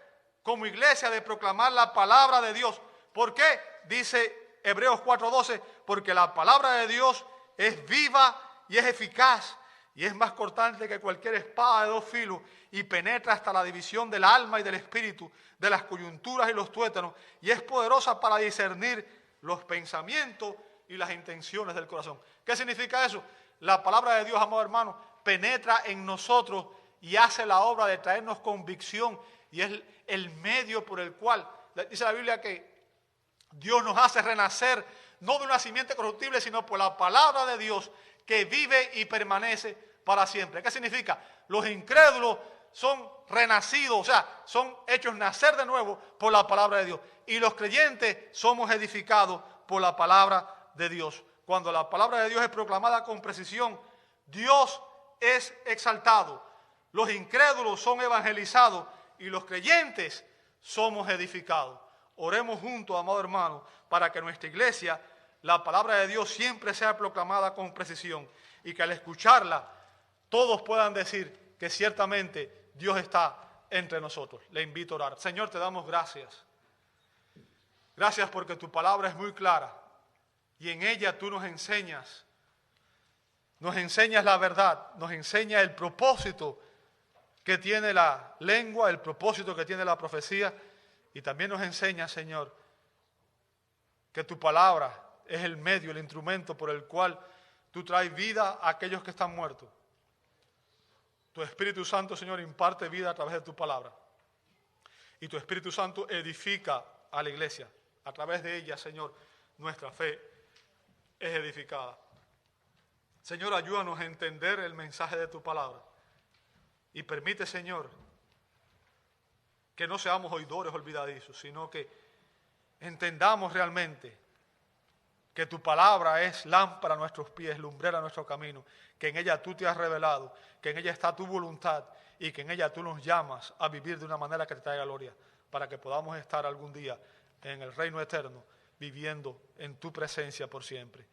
como iglesia de proclamar la palabra de Dios. ¿Por qué? Dice Hebreos 4:12, porque la palabra de Dios es viva y es eficaz y es más cortante que cualquier espada de 2 filos y penetra hasta la división del alma y del espíritu, de las coyunturas y los tuétanos, y es poderosa para discernir los pensamientos y las intenciones del corazón. ¿Qué significa eso? La palabra de Dios, amado hermano, penetra en nosotros y hace la obra de traernos convicción, y es el medio por el cual, dice la Biblia, que Dios nos hace renacer, no de una simiente corruptible, sino por la palabra de Dios que vive y permanece para siempre. ¿Qué significa? Los incrédulos son renacidos, o sea, son hechos nacer de nuevo por la palabra de Dios. Y los creyentes somos edificados por la palabra de Dios. Cuando la palabra de Dios es proclamada con precisión, Dios es exaltado. Los incrédulos son evangelizados y los creyentes somos edificados. Oremos juntos, amado hermano, para que nuestra iglesia, la palabra de Dios siempre sea proclamada con precisión y que al escucharla todos puedan decir que ciertamente Dios está entre nosotros. Le invito a orar. Señor, te damos gracias. Gracias porque tu palabra es muy clara y en ella tú nos enseñas la verdad, nos enseña el propósito que tiene la lengua, el propósito que tiene la profecía, y también nos enseña, Señor, que tu palabra es el medio, el instrumento por el cual tú traes vida a aquellos que están muertos. Tu Espíritu Santo, Señor, imparte vida a través de tu palabra. Y tu Espíritu Santo edifica a la iglesia. A través de ella, Señor, nuestra fe es edificada. Señor, ayúdanos a entender el mensaje de tu palabra. Y permite, Señor, que no seamos oidores olvidadizos, sino que entendamos realmente que tu palabra es lámpara a nuestros pies, lumbrera a nuestro camino, que en ella tú te has revelado, que en ella está tu voluntad y que en ella tú nos llamas a vivir de una manera que te traiga gloria, para que podamos estar algún día en el reino eterno, viviendo en tu presencia por siempre.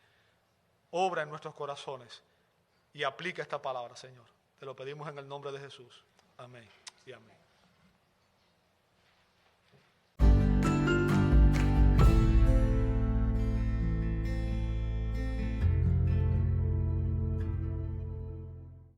Obra en nuestros corazones y aplica esta palabra, Señor. Te lo pedimos en el nombre de Jesús. Amén y amén.